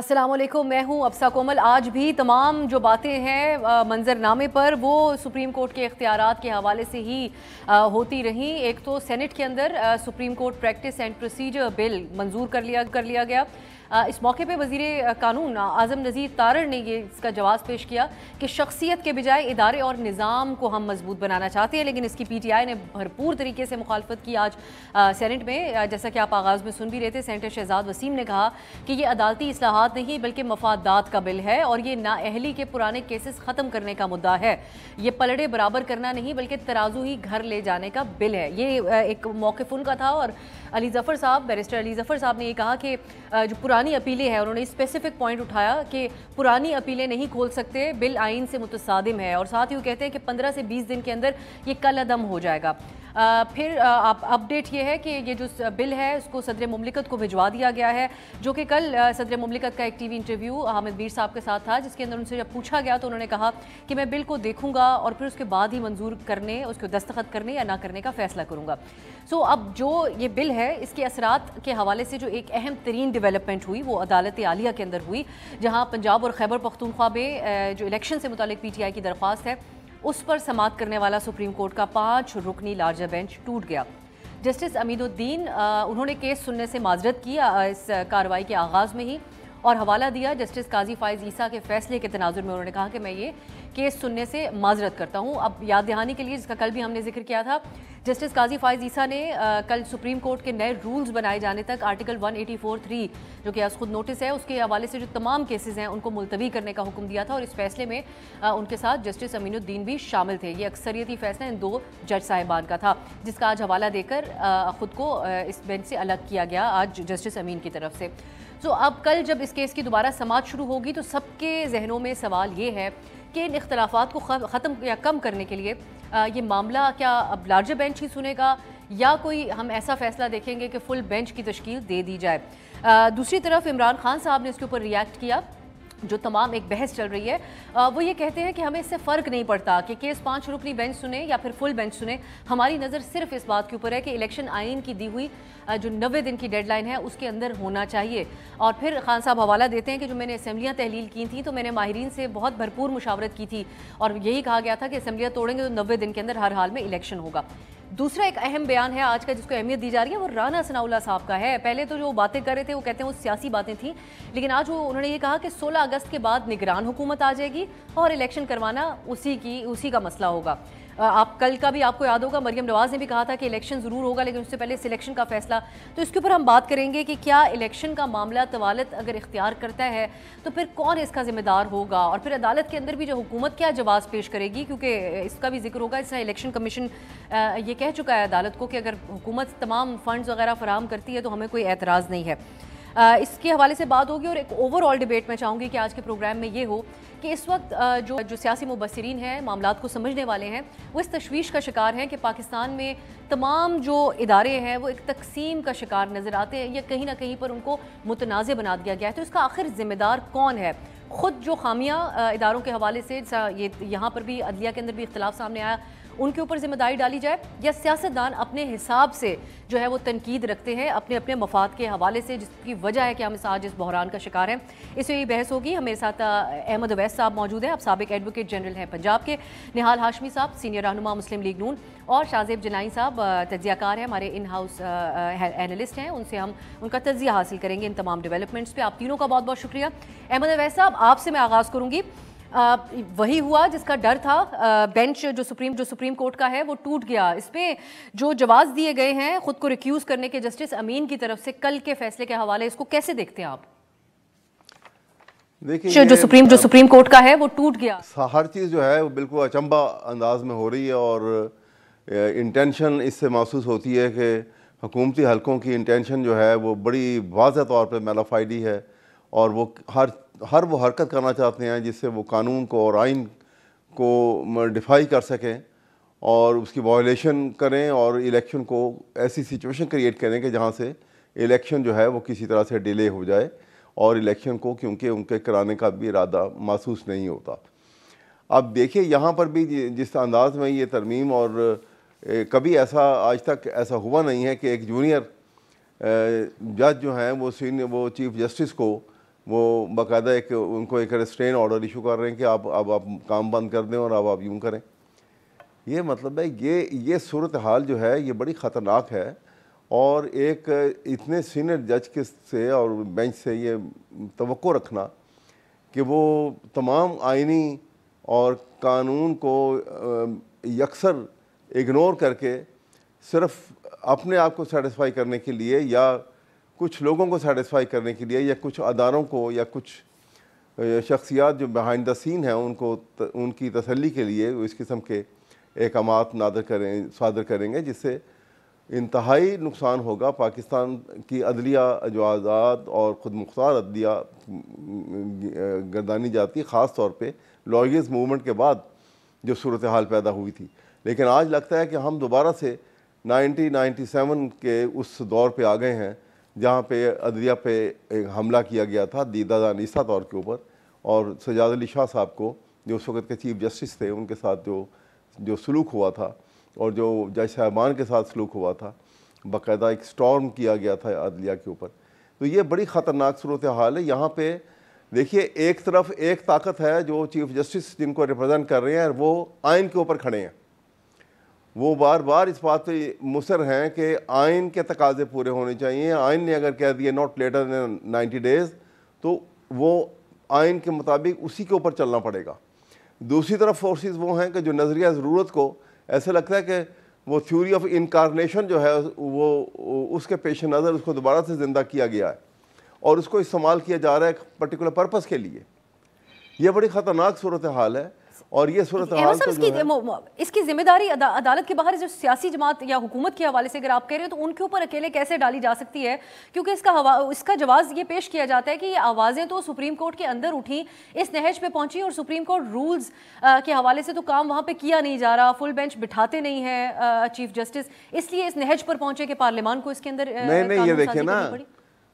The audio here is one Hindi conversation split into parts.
अस्सलामुअलैकुम, मैं हूं अफसा कोमल। आज भी तमाम जो बातें हैं मंजरनामे पर वो सुप्रीम कोर्ट के इख्तियारात के हवाले से ही होती रहीं। एक तो सेनेट के अंदर supreme court practice and procedure bill मंजूर कर लिया गया। इस मौके पे वज़ीर कानून आज़म नज़ीर तारड़ ने ये इसका जवाब पेश किया कि शख्सियत के बजाय इदारे और निज़ाम को हम मजबूत बनाना चाहते हैं, लेकिन इसकी PTI ने भरपूर तरीके से मुखालफत की। आज सेनेट में जैसा कि आप आगाज़ में सुन भी रहे थे, सेनेटर शहजाद वसीम ने कहा कि ये अदालती इस्लाहात नहीं बल्कि मफादात का बिल है और ये नाअहली के पुराने केसेस ख़त्म करने का मुद्दा है। ये पलड़े बराबर करना नहीं बल्कि तराजू ही घर ले जाने का बिल है। ये एक मौक़िफ़ उनका था और अली ज़फ़र साहब, बैरिस्टर अली ज़फ़र साहब ने ये कहा कि जो पुरानी अपीलें हैं, उन्होंने स्पेसिफिक पॉइंट उठाया कि पुरानी अपीलें नहीं खोल सकते, बिल आइन से मुतसादिम है और साथ ही वो कहते हैं कि 15 से 20 दिन के अंदर ये कल अदम हो जाएगा। फिर अपडेट ये है कि ये जो बिल है उसको सदर मुमलिकत को भिजवा दिया गया है, जो कि कल सदर मुमलिकत का एक TV इंटरव्यू हामिद मीर साहब के साथ था, जिसके अंदर उनसे जब पूछा गया तो उन्होंने कहा कि मैं बिल को देखूंगा और फिर उसके बाद ही मंजूर करने, उसको दस्तखत करने या ना करने का फैसला करूंगा। अब जो ये बिल है इसके असरात के हवाले से जो एक अहम तरीन डेवलपमेंट हुई वो अदालत आलिया के अंदर हुई, जहाँ पंजाब और खैबर पख्तूनख्वा में जो इलेक्शन से मुतालिक PTI की दरख्वास्त है उस पर समाअत करने वाला सुप्रीम कोर्ट का 5 रुकनी लार्जर बेंच टूट गया। जस्टिस अमीनुद्दीन उन्होंने केस सुनने से माजरत की इस कार्रवाई के आगाज़ में ही और हवाला दिया जस्टिस काजी फ़ाइज़ ईसा के फैसले के तनाजुर में। उन्होंने कहा कि मैं ये केस सुनने से माजरत करता हूँ। अब याद दहानी के लिए, जिसका कल भी हमने जिक्र किया था, जस्टिस काजी फ़ाइज़ ईसा ने कल सुप्रीम कोर्ट के नए रूल्स बनाए जाने तक आर्टिकल 184(3) जो कि आज खुद नोटिस है उसके हवाले से जो तमाम केसेस हैं उनको मुलतवी करने का हुक्म दिया था और इस फैसले में उनके साथ जस्टिस अमीनुद्दीन भी शामिल थे। ये अक्सरियती फैसला इन 2 जज साहिबान का था, जिसका आज हवाला देकर ख़ुद को इस बेंच से अलग किया गया आज जस्टिस अमीन की तरफ से। अब कल जब इस केस की दोबारा समाअत शुरू होगी तो सबके जहनों में सवाल ये है कि इन इख्तलाफात को ख़त्म या कम करने के लिए ये मामला क्या अब लार्जर बेंच ही सुनेगा या कोई हम ऐसा फ़ैसला देखेंगे कि फुल बेंच की तश्कील दे दी जाए। दूसरी तरफ इमरान खान साहब ने इसके ऊपर रिएक्ट किया। जो तमाम एक बहस चल रही है वो ये कहते हैं कि हमें इससे फ़र्क नहीं पड़ता कि केस 5 रुकनी बेंच सुने या फिर फुल बेंच सुने, हमारी नज़र सिर्फ इस बात के ऊपर है कि इलेक्शन आइन की दी हुई जो 90 दिन की डेडलाइन है उसके अंदर होना चाहिए। और फिर खान साहब हवाला देते हैं कि जो मैंने असम्बलियाँ तहलील की थी तो मैंने माहिरीन से बहुत भरपूर मुशावरत की थी और यही कहा गया था कि असम्बलियाँ तोड़ेंगे तो 90 दिन के अंदर हर हाल में इलेक्शन होगा। दूसरा एक अहम बयान है आज का जिसको अहमियत दी जा रही है वो राना सनाउल्लाह साहब का है। पहले तो जो बातें कर रहे थे वो कहते हैं वो सियासी बातें थी, लेकिन आज उन्होंने ये कहा कि 16 अगस्त के बाद निगरान हुकूमत आ जाएगी और इलेक्शन करवाना उसी का मसला होगा। आप कल का भी आपको याद होगा मरियम नवाज़ ने भी कहा था कि इलेक्शन ज़रूर होगा लेकिन उससे पहले सिलेक्शन का फैसला। तो इसके ऊपर हम बात करेंगे कि क्या इलेक्शन का मामला तवालत अगर इख्तियार करता है तो फिर कौन इसका ज़िम्मेदार होगा और फिर अदालत के अंदर भी जो हुकूमत क्या जवाब पेश करेगी, क्योंकि इसका भी जिक्र होगा। इसमें इलेक्शन कमीशन ये कह चुका है अदालत को कि अगर हुकूमत तमाम फ़ंड्स वगैरह फराहम करती है तो हमें कोई एतराज़ नहीं है। इसके हवाले से बात होगी और एक ओवरऑल डिबेट में चाहूँगी कि आज के प्रोग्राम में ये हो कि इस वक्त जो सियासी मुबस्सिरीन हैं, मामलात को समझने वाले हैं, वो इस तशवीश का शिकार हैं कि पाकिस्तान में तमाम जो इदारे हैं वो एक तकसीम का शिकार नज़र आते हैं या कहीं ना कहीं पर उनको मुतनाज़ बना दिया गया है। तो इसका आखिर ज़िम्मेदार कौन है? ख़ुद जो खामियाँ इदारों के हवाले से ये यहाँ पर भी अदलिया के अंदर भी इख्तलाफ सामने आया, उनके ऊपर जिम्मेदारी डाली जाए या सियासतदान अपने हिसाब से जो है वो तनकीद रखते हैं अपने अपने मफाद के हवाले से, जिसकी वजह है कि हम आज इस बहरान का शिकार हैं। इसमें ये बहस होगी। हमारे साथ अहमद अवैस साहब मौजूद हैं, आप साबिक एडवोकेट जनरल हैं पंजाब के, निहाल हाशमी साहब सीनियर रहनुमा मुस्लिम लीग नून और शाहजेब जनाई साहब तज्जियाकार हैं, हमारे इन हाउस एनालिस्ट हैं। उनसे हम उनका तज्जिया हासिल करेंगे इन तमाम डेवलपमेंट्स पे। आप तीनों का बहुत बहुत शुक्रिया। अहमद अवैस साहब, आपसे मैं आगाज़ करूँगी। वही हुआ जिसका डर था, बेंच जो सुप्रीम कोर्ट का है वो टूट गया। इसमें जो जवाब दिए गए हैं खुद को रिक्यूज़ करने के जस्टिस अमीन की तरफ से कल के फैसले के हवाले, इसको कैसे देखते हैं आप? देखिए, जो सुप्रीम कोर्ट का है वो टूट गया। हर चीज़ जो है वो बिल्कुल अचंबा अंदाज में हो रही है और इंटेंशन इससे महसूस होती है कि हुकूमती हलकों की इंटेंशन जो है वो बड़ी वाज़ह तौर पर मैलाफाइडी है और वो हर वो हरकत करना चाहते हैं जिससे वो कानून को और आइन को डिफाई कर सकें और उसकी वायलेशन करें और इलेक्शन को ऐसी सिचुएशन क्रिएट करें कि जहाँ से इलेक्शन जो है वो किसी तरह से डिले हो जाए और इलेक्शन को क्योंकि उनके कराने का भी इरादा महसूस नहीं होता। अब देखिए यहाँ पर भी जिस अंदाज में ये तरमीम और कभी ऐसा आज तक ऐसा हुआ नहीं है कि एक जूनियर जज जो हैं वो चीफ जस्टिस को वो बाकायदा एक उनको एक रेस्ट्रेन ऑर्डर इशू कर रहे हैं कि अब आप काम बंद कर दें और अब आप यूँ करें। ये मतलब है ये सूरत हाल जो है ये बड़ी ख़तरनाक है। और एक इतने सीनियर जज के से और बेंच से ये तवक्को रखना कि वो तमाम आइनी और कानून को यकसर इग्नोर करके सिर्फ अपने आप को सेटिस्फाई करने के लिए या कुछ लोगों को सेटिस्फाई करने के लिए या कुछ अदारों को या कुछ शख्सियात जो बिहाइंड द सीन हैं उनको उनकी तसल्ली के लिए इस किस्म के अहकामात सादर करेंगे, जिससे इंतहाई नुकसान होगा। पाकिस्तान की अदलिया जो आज़ाद और ख़ुद मुख्तार अदलिया गर्दानी जाती है, ख़ास तौर पे लॉयर्स मूवमेंट के बाद जो सूरत हाल पैदा हुई थी। लेकिन आज लगता है कि हम दोबारा से 1997 के उस दौर पे आ गए हैं जहाँ पे अदलिया पे एक हमला किया गया था दीदा अनीसा तौर के ऊपर, और सजाद अली शाह साहब को जो उस वक़्त के चीफ जस्टिस थे उनके साथ जो सलूक हुआ था और जो जज साहबान के साथ सलूक हुआ था, बाकायदा एक स्टॉर्म किया गया था अदलिया के ऊपर। तो ये बड़ी ख़तरनाक सूरत हाल है। यहाँ पे देखिए एक तरफ एक ताकत है जो चीफ जस्टिस जिनको रिप्रेजेंट कर रहे हैं वो आइन के ऊपर खड़े हैं, वो बार बार इस बात पे मुसर हैं कि आइन के तकाजे पूरे होने चाहिए। आइन ने अगर कह दिया नॉट लेटर देन 90 डेज़ तो वो आइन के मुताबिक उसी के ऊपर चलना पड़ेगा। दूसरी तरफ फोर्सेस वो हैं कि जो नज़रिया ज़रूरत को ऐसा लगता है कि वो थ्योरी ऑफ इनकारनेशन जो है वो उसके पेश नज़र उसको दोबारा से ज़िंदा किया गया है और उसको इस्तेमाल किया जा रहा है एक पर्टिकुलर पर्पज़ के लिए। ये बड़ी ख़तरनाक सूरत हाल है। और ये सूरत हाल तो जो है इसकी जिम्मेदारी अदालत के बाहर जो सियासी जमात या हुकूमत के हवाले से अगर आप कह रहे हो तो उनके ऊपर अकेले कैसे डाली जा सकती है, क्योंकि इसका जवाब ये पेश किया जाता है कि ये आवाज़ें तो सुप्रीम कोर्ट के अंदर उठी, इस नहज पे पहुंची और सुप्रीम कोर्ट रूल्स के हवाले से तो काम वहाँ पे किया नहीं जा रहा, फुल बेंच बिठाते नहीं है चीफ जस्टिस, इसलिए इस नहज पर पहुंचे कि पार्लियामान को इसके अंदर नहीं ये देखिए ना,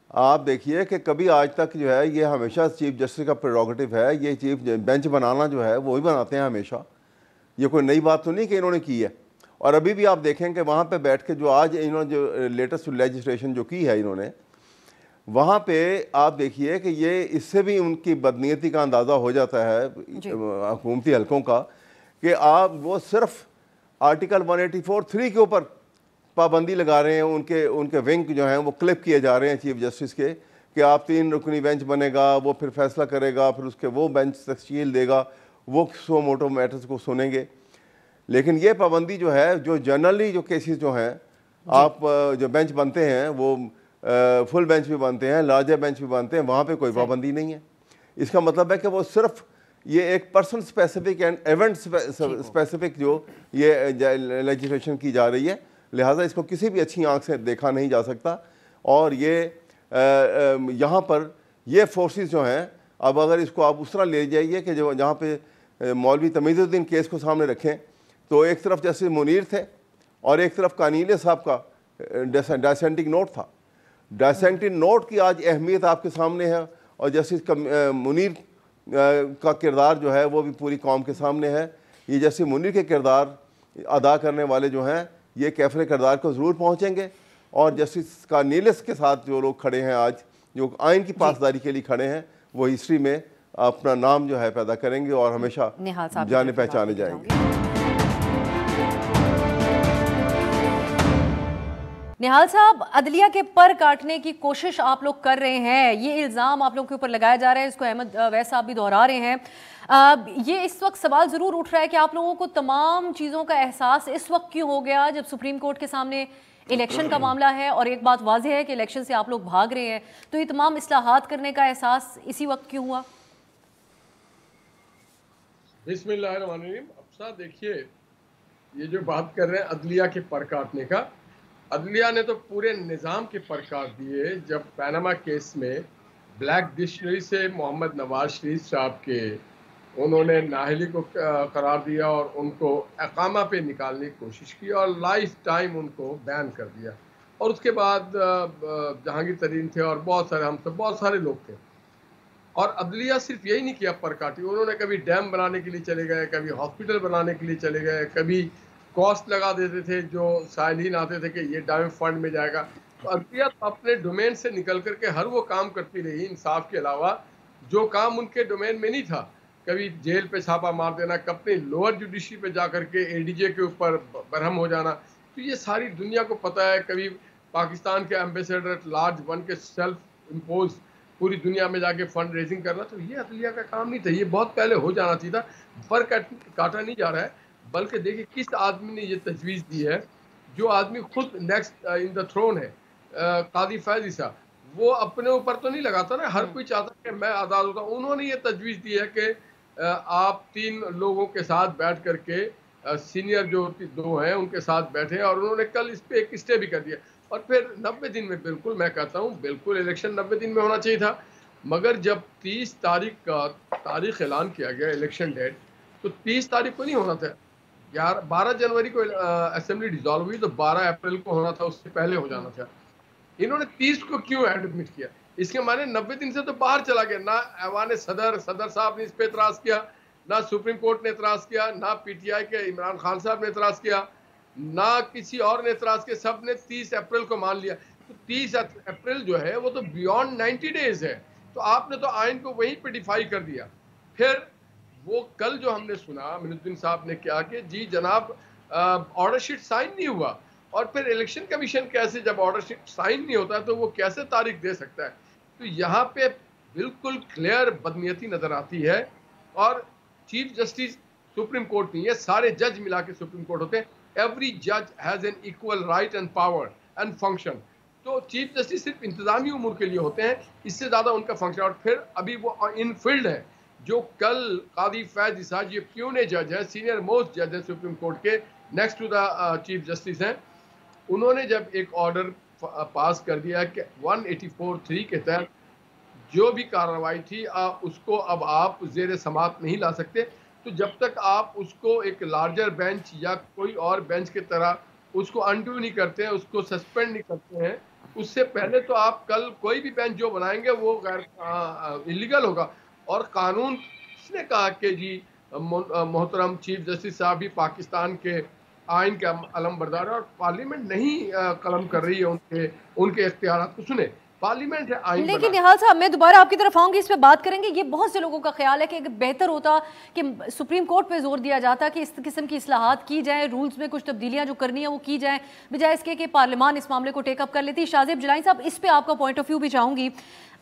आप देखिए कि कभी आज तक जो है ये हमेशा चीफ जस्टिस का प्रेरोगेटिव है, ये चीफ बेंच बनाना जो है वो ही बनाते हैं हमेशा। ये कोई नई बात तो नहीं कि इन्होंने की है। और अभी भी आप देखें कि वहाँ पे बैठ के जो आज इन्होंने जो लेटेस्ट लेजिस्लेशन जो की है इन्होंने, वहाँ पे आप देखिए कि ये इससे भी उनकी बदनीयती का अंदाज़ा हो जाता है हुकूमती हलकों का कि आप वो सिर्फ आर्टिकल 184(3) के ऊपर पाबंदी लगा रहे हैं। उनके विंग जो हैं वो क्लिप किए जा रहे हैं चीफ जस्टिस के कि आप 3 रुकनी बेंच बनेगा, वो फिर फैसला करेगा, फिर उसके वो बेंच तश्कील देगा, वो सो मोटो मैटर्स को सुनेंगे। लेकिन ये पाबंदी जो है जो जनरली जो केसेस जो हैं आप जो बेंच बनते हैं वो फुल बेंच भी बनते हैं, लार्जर बेंच भी बनते हैं, वहाँ पे कोई पाबंदी नहीं है। इसका मतलब है कि वो सिर्फ ये एक person specific and event specific जो ये लेजिस्लेशन की जा रही है, लिहाजा इसको किसी भी अच्छी आंख से देखा नहीं जा सकता। और ये यहाँ पर ये फोर्सेस जो हैं, अब अगर इसको आप उस तरह ले जाइए कि जो जहाँ पे मौलवी तमीज़ुद्दीन केस को सामने रखें तो एक तरफ जस्टिस मुनीर थे और एक तरफ कानीले साहब का डायसेंटिंग नोट था। डायसेंटिंग नोट की आज अहमियत आपके सामने है और जस्टिस मुनीर का किरदार जो है वो भी पूरी कौम के सामने है। ये जस्टिस मुनीर के किरदार अदा करने वाले जो हैं ये कैफरे किरदार को ज़रूर पहुँचेंगे और जस्टिस कानीलेस के साथ जो लोग खड़े हैं आज जो आइन की पासदारी के लिए खड़े हैं वो हिस्ट्री में अपना नाम जो है पैदा करेंगे और हमेशा जाने पहचाने जाएंगे। निहाल साहब, अदलिया के पर काटने की कोशिश आप लोग कर रहे हैं, ये इल्ज़ाम आप लोगों के ऊपर लगाया जा रहा है, इसको अहमद वैस साहब भी दोहरा रहे हैं। ये इस वक्त सवाल ज़रूर उठ रहा है कि आप लोगों को तमाम चीज़ों का एहसास इस वक्त क्यों हो गया जब सुप्रीम कोर्ट के सामने इलेक्शन का मामला है और एक बात वाज़ेह है कि इलेक्शन से आप लोग भाग रहे हैं, तो ये तमाम इस्लाहात करने का एहसास इसी वक्त क्यों हुआ? बिस्मिल्लाहिर्रहमानिर्रहीम। अब साहब देखिए, ये जो बात कर रहे हैं अदलिया के पर काटने का, अदलिया ने तो पूरे निज़ाम के पर काट दिए। जब पैनामा केस में ब्लैक डिक्शनरी से मोहम्मद नवाज शरीफ साहब के उन्होंने नाहली को करार दिया और उनको अकामा पे निकालने की कोशिश की और लाइफ टाइम उनको बैन कर दिया। और उसके बाद जहांगीर तरीन थे और बहुत सारे हम सब बहुत सारे लोग थे। और अदलिया सिर्फ यही नहीं किया पर काटी, उन्होंने कभी डैम बनाने के लिए चले गए, कभी हॉस्पिटल बनाने के लिए चले गए, कभी कॉस्ट लगा देते थे जो साइलिन आते थे कि ये डैम फंड में जाएगा। तो अदलिया तो अपने डोमेन से निकल करके हर वो काम करती रही इंसाफ के अलावा जो काम उनके डोमेन में नहीं था। कभी जेल पे छापा मार देना, कभी लोअर जुडिशरी पे जा करके एडीजे के ऊपर बरहम हो जाना, तो ये सारी दुनिया को पता है। कभी पाकिस्तान के एम्बेसडर एट लार्ज बन के सेल्फ इम्पोज पूरी दुनिया में जाके फंड रेजिंग करना, तो ये अदलिया का काम नहीं था, ये बहुत पहले हो जाना चाहिए था। पर काटा नहीं जा रहा है, बल्कि देखिए किस आदमी ने ये तजवीज़ दी है, जो आदमी खुद नेक्स्ट इन द थ्रोन है, कादी फैज ईसा, वो अपने ऊपर तो नहीं लगाता ना, हर कोई चाहता कि मैं आज़ाद होता। उन्होंने ये तजवीज़ दी है कि आप 3 लोगों के साथ बैठ करके, सीनियर जो 2 हैं उनके साथ बैठे, और उन्होंने कल इस पे एक स्टे भी कर दिया। और फिर 90 दिन में, बिल्कुल मैं कहता हूँ बिल्कुल इलेक्शन 90 दिन में होना चाहिए था, मगर जब 30 तारीख का तारीख ऐलान किया गया इलेक्शन डेट, तो 30 तारीख को नहीं होना था। 12 जनवरी को असेंबली डिसॉल्व हुई, तो 12 अप्रैल को होना था, उससे पहले हो जाना था। इन्होंने 30 को क्यों एडमिट किया? इसके माने 90 दिन से तो बाहर चला गया। ना ऐवान सदर साहब ने इस पे एतराज किया, ना सुप्रीम कोर्ट ने एतराज किया, ना पीटीआई के इमरान खान साहब ने एतराज किया, ना किसी और ने एतराज किया, सब ने 30 अप्रैल को मान लिया। तो 30 अप्रैल जो है वो तो बियॉन्ड 90 डेज है, तो आपने तो आइन को वहीं पे डिफाई कर दिया। फिर वो कल जो हमने सुना मिनुद्दीन साहब ने क्या कि जी जनाब ऑर्डर शीट साइन नहीं हुआ, और फिर इलेक्शन कमीशन कैसे, जब ऑर्डर शीट साइन नहीं होता तो वो कैसे तारीख दे सकता है? तो यहाँ पे बिल्कुल क्लियर बदनीयती नजर आती है। और चीफ जस्टिस सुप्रीम कोर्ट नहीं है, सारे जज मिला के सुप्रीम कोर्ट होते हैं। एवरी जज has an equal right and power and function. तो चीफ जस्टिस सिर्फ इंतजामी उमूर के लिए होते हैं, इससे ज्यादा उनका फंक्शन। और फिर अभी वो इन फील्ड है, जो कल कादी फैज ईसा, ये प्यूने जज है, सीनियर मोस्ट जज है सुप्रीम कोर्ट के, next to the chief justice हैं, उन्होंने जब एक ऑर्डर पास कर दिया कि 184(3) के तहत जो भी कार्रवाई थी उसको अब आप जेर समात नहीं ला सकते, तो जब तक आप उसको एक लार्जर बेंच या कोई और बेंच की तरह उसको अनडू नहीं करते हैं, उसको सस्पेंड नहीं करते हैं, उससे पहले तो आप कल कोई भी बेंच जो बनाएंगे वो गैर इलीगल होगा। और कानून किसने कहा कि जी मोहतरम चीफ जस्टिस साहब भी पाकिस्तान के आइन के अलम बरदार है, और पार्लियामेंट नहीं कलम कर रही है उनके इख्तियारात को। सुने, पार्लियामेंट है आइन। लेकिन निहाल साहब, मैं दोबारा आपकी तरफ आऊंगी, इस पे बात करेंगे। ये बहुत से लोगों का ख्याल है कि बेहतर होता कि सुप्रीम कोर्ट पे जोर दिया जाता कि इस किस्म की इस्लाहात की जाए, रूल्स में कुछ तब्दीलियां जो करनी है वो की जाए, बजाय इसके कि पार्लियामान इस मामले को टेकअप कर लेती। शाजिब जलानी साहब, इस पे आपका पॉइंट ऑफ व्यू भी चाहूंगी।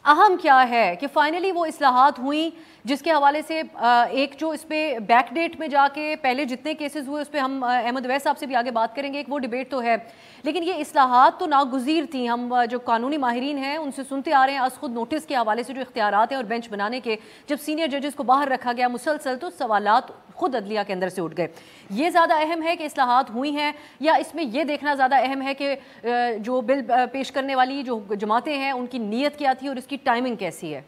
अहम क्या है कि फाइनली वो इस्लाहात हुई, जिसके हवाले से एक जो इस पर बैकडेट में जाके पहले जितने केसेस हुए उस पर हम अहमद वैस साहब से भी आगे बात करेंगे, एक वो डिबेट तो है, लेकिन ये इस्लाहात तो नागुज़ीर थी। हम जो कानूनी माहिरीन हैं उनसे सुनते आ रहे हैं, आज खुद नोटिस के हवाले से जो इख्तियारात हैं और बेंच बनाने के, जब सीनियर जजेस को बाहर रखा गया मुसलसल, तो सवालात खुद अदलिया के अंदर से उठ गए। ये ज़्यादा अहम है कि इस्लाहात हुई हैं, या इसमें यह देखना ज़्यादा अहम है कि जो बिल पेश करने वाली जो जमातें हैं उनकी नीयत क्या थी और इसकी टाइमिंग कैसी है?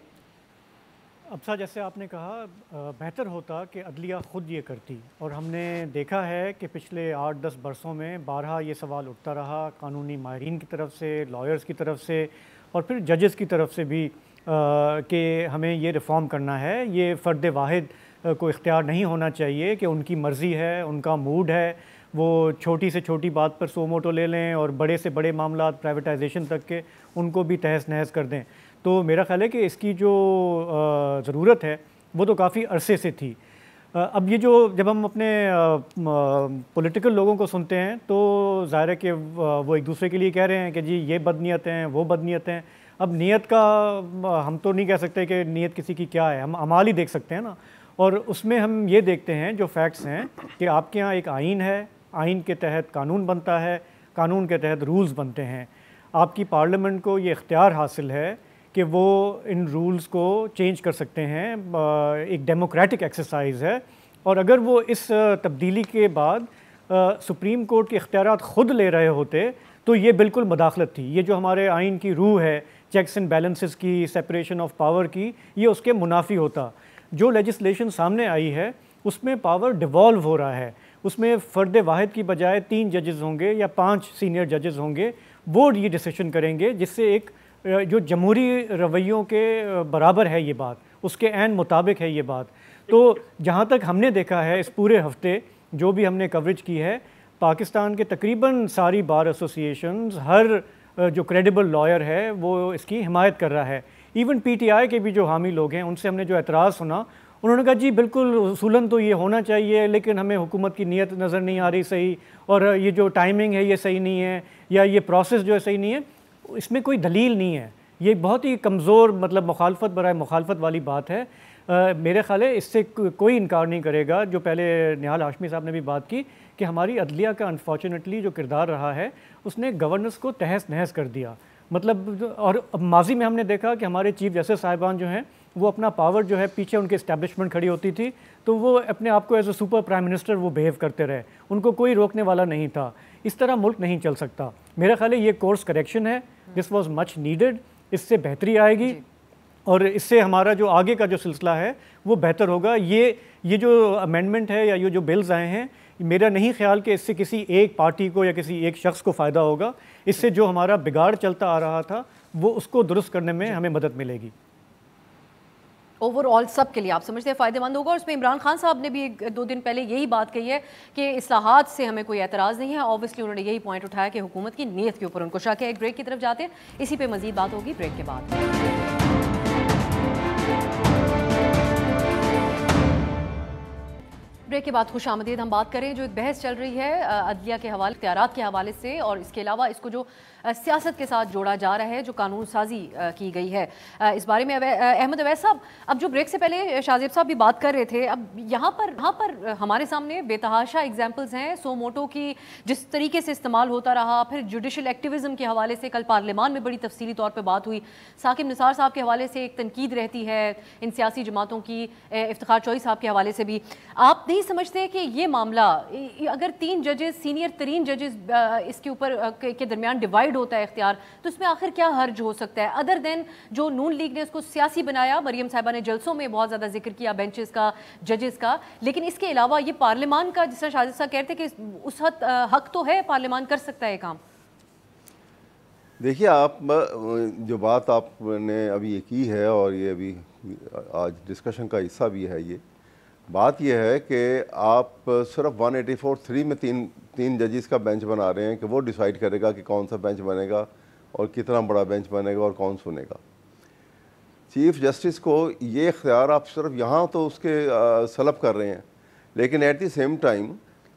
अब्सा, जैसे आपने कहा, बेहतर होता कि अदलिया ख़ुद ये करती, और हमने देखा है कि पिछले 8-10 बरसों में बारहा ये सवाल उठता रहा, कानूनी माहिरीन की तरफ से, लॉयर्स की तरफ से, और फिर जजेस की तरफ से भी, कि हमें ये रिफ़ॉर्म करना है, ये फ़र्द वाहिद को इख्तियार नहीं होना चाहिए कि उनकी मर्ज़ी है, उनका मूड है, वो छोटी से छोटी बात पर सो मोटो ले लें और बड़े से बड़े मामला प्राइवेटाइजेशन तक के उनको भी तहस नहस कर दें। तो मेरा ख़्याल है कि इसकी जो ज़रूरत है वो तो काफ़ी अरसे से थी। अब ये जो जब हम अपने पॉलिटिकल लोगों को सुनते हैं तो ज़ाहिर है कि वो एक दूसरे के लिए कह रहे हैं कि जी ये बदनीयत हैं, वो बदनीयत हैं। अब नीयत का हम तो नहीं कह सकते कि नीयत किसी की क्या है, हम अमाल ही देख सकते हैं ना। और उसमें हम ये देखते हैं जो फैक्ट्स हैं कि आपके यहाँ एक आइन है, आइन के तहत कानून बनता है, कानून के तहत रूल्स बनते हैं। आपकी पार्लियामेंट को ये इख्तियार हासिल है कि वो इन रूल्स को चेंज कर सकते हैं, एक डेमोक्रेटिक एक्सरसाइज है। और अगर वो इस तब्दीली के बाद सुप्रीम कोर्ट के इख्तियारात ख़ुद ले रहे होते तो ये बिल्कुल मदाखलत थी। ये जो हमारे आइन की रूह है, चेक्स एंड बैलेंसेस की, सेपरेशन ऑफ पावर की, ये उसके मुनाफी होता। जो लेजिस्लेशन सामने आई है उसमें पावर डिवॉल्व हो रहा है, उसमें फ़र्द वाहिद की बजाय 3 जजेस होंगे या 5 सीनियर जजेस होंगे, वो ये डिसीशन करेंगे, जिससे एक जो जमहूरी रवैयों के बराबर है ये बात, उसके ऐन मुताबिक है ये बात। तो जहाँ तक हमने देखा है इस पूरे हफ्ते जो भी हमने कवरेज की है, पाकिस्तान के तकरीबन सारी बार एसोसिएशंस हर जो क्रेडिबल लॉयर है वो इसकी हिमायत कर रहा है। इवन पीटीआई के भी जो हामी लोग हैं उनसे हमने जो एतराज़ सुना, उन्होंने कहा जी बिल्कुल उसूलन तो ये होना चाहिए, लेकिन हमें हुकूमत की नीयत नज़र नहीं आ रही सही, और ये जो टाइमिंग है ये सही नहीं है, या ये प्रोसेस जो है सही नहीं है, इसमें कोई दलील नहीं है। ये बहुत ही कमज़ोर मतलब मुखालफत बराए मुखालफत वाली बात है। मेरे ख्याल है इससे कोई इनकार नहीं करेगा, जो पहले निहाल हाशमी साहब ने भी बात की कि हमारी अदलिया का अनफॉर्चुनेटली जो किरदार रहा है उसने गवर्नेंस को तहस नहस कर दिया। मतलब और अब माजी में हमने देखा कि हमारे चीफ जस्टिस साहिबान जो हैं वो अपना पावर जो है, पीछे उनके इस्टेब्लिशमेंट खड़ी होती थी तो वो अपने आप को as a super prime minister वो बिहेव करते रहे, उनको कोई रोकने वाला नहीं था। इस तरह मुल्क नहीं चल सकता। मेरा ख्याल है ये कोर्स करेक्शन है, दिस वॉज मच नीडेड, इससे बेहतरी आएगी और इससे हमारा जो आगे का जो सिलसिला है वो बेहतर होगा। ये जो अमेंडमेंट है या ये जो बिल्स आए हैं, मेरा नहीं ख्याल कि इससे किसी एक पार्टी को या किसी एक शख्स को फ़ायदा होगा। इससे जो हमारा बिगाड़ चलता आ रहा था वो उसको दुरुस्त करने में हमें मदद मिलेगी। ओवरऑल सब के लिए आप समझते हैं फ़ायदेमंद होगा। और उसमें इमरान खान साहब ने भी 2 दिन पहले यही बात कही है कि इस्लाहात से हमें कोई एतराज़ नहीं है। ऑब्वियसली उन्होंने यही पॉइंट उठाया कि हुकूमत की नीयत के ऊपर उनको शक है। एक ब्रेक की तरफ जाते हैं, इसी पे मजीद बात होगी ब्रेक के बाद। ब्रेक के बाद खुश आमदीद। हम बात करें जो एक बहस चल रही है अदलिया के हवाले, इख्तियारात के हवाले से, और इसके अलावा इसको जो सियासत के साथ जोड़ा जा रहा है, जो कानून साजी की गई है, इस बारे में अहमद अवैस साहब, अब जो ब्रेक से पहले शाहजेब साहब भी बात कर रहे थे, अब यहाँ पर हमारे सामने बेतहाशा एग्जाम्पल्स हैं सो मोटो की, जिस तरीके से इस्तेमाल होता रहा। फिर जुडिशल एक्टिविज़म के हवाले से कल पार्लियामान में बड़ी तफसीली तौर पर बात हुई। साकिब निसार साहब के हवाले से एक तनकीद रहती है इन सियासी जमातों की, इफ्तिखार चौधरी साहब के हवाले से भी। आप नहीं समझते कि ये मामला, अगर 3 जजेस, सीनियर तरीन जजेस इसके ऊपर के दरमियान डिवाइड होता है इख्तियार, तो इसमें आखिर क्या हर्ज हो सकता है, अदर देन जो नून लीग ने उसको सियासी बनाया। मरियम साहिबा ने जलसों में बहुत ज़्यादा जिक्र किया बेंचेस का, जजेस का, लेकिन इसके अलावा ये पार्लियामान का, जिस तरह शाहजेब साहब कहते हैं कि उस हद हक तो है, पार्लियामान कर सकता है काम। देखिए, आप जो बात आपने अभी ये की है और ये अभी आज डिस्कशन का हिस्सा भी है, ये बात यह है कि आप सिर्फ 184(3) में तीन जजेस का बेंच बना रहे हैं कि वो डिसाइड करेगा कि कौन सा बेंच बनेगा और कितना बड़ा बेंच बनेगा और कौन सुनेगा। चीफ जस्टिस को ये इख्तियार आप सिर्फ यहाँ तो उसके सलब कर रहे हैं, लेकिन एट द सेम टाइम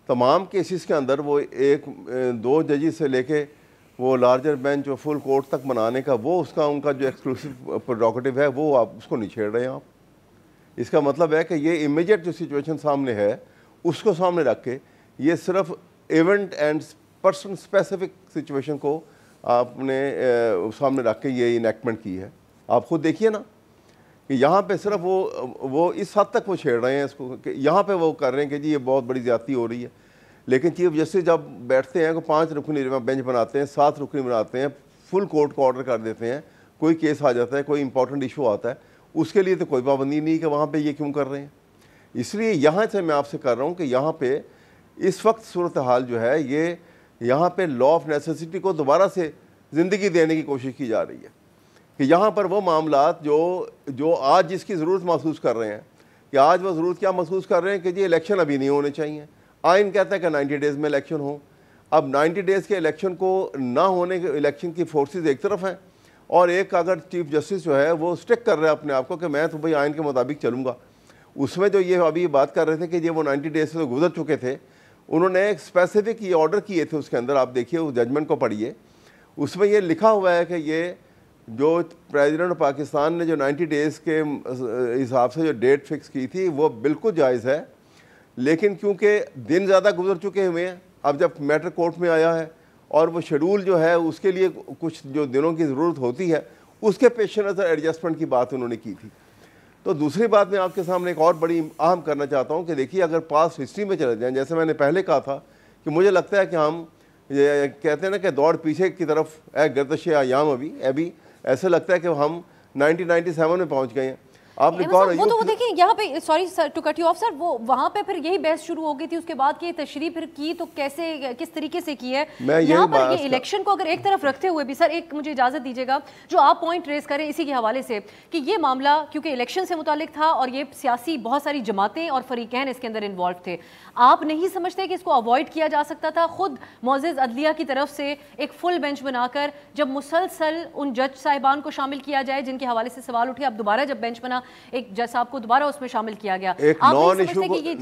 तमाम केसेस के अंदर वो 1-2 जजेस से लेके वो लार्जर बेंच और फुल कोर्ट तक बनाने का वो उनका जो एक्सक्लूसिव प्रोरोगेटिव है वो आप उसको नहीं छेड़ रहे हैं। आप इसका मतलब है कि ये इमीडिएट जो सिचुएशन सामने है उसको सामने रख के ये सिर्फ event and person specific situation को आपने सामने रख के ये इनेक्टमेंट की है। आप खुद देखिए ना कि यहाँ पे सिर्फ वो इस हद तक वो छेड़ रहे हैं इसको कि यहाँ पे वो कर रहे हैं कि जी ये बहुत बड़ी ज़्यादती हो रही है, लेकिन चीफ जस्टिस जब बैठते हैं तो 5 रुकनी बेंच बनाते हैं, 7 रुकनी बनाते हैं, फुल कोर्ट को ऑर्डर कर देते हैं, कोई केस आ जाता है, कोई इंपॉर्टेंट इशू आता है, उसके लिए तो कोई पाबंदी नहीं कि वहाँ पे ये क्यों कर रहे हैं। इसलिए यहाँ से मैं आपसे कर रहा हूँ कि यहाँ पे इस वक्त सूरत हाल जो है ये यहाँ पे लॉ ऑफ नेसेसिटी को दोबारा से ज़िंदगी देने की कोशिश की जा रही है कि यहाँ पर वो मामलात जो आज जिसकी ज़रूरत महसूस कर रहे हैं, कि आज वो ज़रूरत क्या महसूस कर रहे हैं कि जी इलेक्शन अभी नहीं होने चाहिए। आइन कहता है कि 90 डेज़ में इलेक्शन हो। अब 90 डेज़ के इलेक्शन को ना होने के, इलेक्शन की फोर्सेस एक तरफ हैं और एक अगर चीफ जस्टिस जो है वो स्टिक कर रहा है अपने आप को कि मैं तो भाई आइन के मुताबिक चलूँगा। उसमें जो ये अभी बात कर रहे थे कि ये वो 90 डेज से तो गुजर चुके थे, उन्होंने एक स्पेसिफिक ये ऑर्डर किए थे, उसके अंदर आप देखिए उस जजमेंट को पढ़िए, उसमें ये लिखा हुआ है कि ये जो प्रेसिडेंट पाकिस्तान ने जो 90 डेज़ के हिसाब से जो डेट फिक्स की थी वो बिल्कुल जायज़ है, लेकिन क्योंकि दिन ज़्यादा गुजर चुके हुए हैं, अब जब मैटर कोर्ट में आया है और वो शेड्यूल जो है उसके लिए कुछ जो दिनों की ज़रूरत होती है उसके पेश नज़र एडजस्टमेंट की बात उन्होंने की थी। तो दूसरी बात मैं आपके सामने एक और बड़ी अहम करना चाहता हूँ कि देखिए, अगर पास्ट हिस्ट्री में चले जाएँ, जैसे मैंने पहले कहा था कि मुझे लगता है कि हम ये कहते हैं ना कि दौड़ पीछे की तरफ है, गर्दश आयाम अभी ऐसे लगता है कि हम 1997 में पहुँच गए हैं। आपने गौर वो तो देखिए यहाँ पे, sorry to cut you off sir, वो वहाँ पे फिर यही बहस शुरू हो गई थी उसके बाद कि तशरीह फिर की तो कैसे किस तरीके से की है। यहाँ पर ये इलेक्शन को अगर एक तरफ रखते हुए भी सर, एक मुझे इजाजत दीजिएगा जो आप पॉइंट रेज करें इसी के हवाले से कि ये मामला क्योंकि इलेक्शन से मुतालिक था और ये सियासी बहुत सारी जमातें और फरीकैन इसके अंदर इन्वॉल्व थे, आप नहीं समझते कि इसको अवॉइड किया जा सकता था? खुद मोअज़्ज़िज़ अदलिया की तरफ से एक फुल बेंच बनाकर जब मुसलसल उन जज साहिबान को शामिल किया जाए जिनके हवाले से सवाल उठे, अब दोबारा जब बेंच बना एक जज साहब को दोबारा उसमें शामिल किया गया, आप नहीं समझते कि ये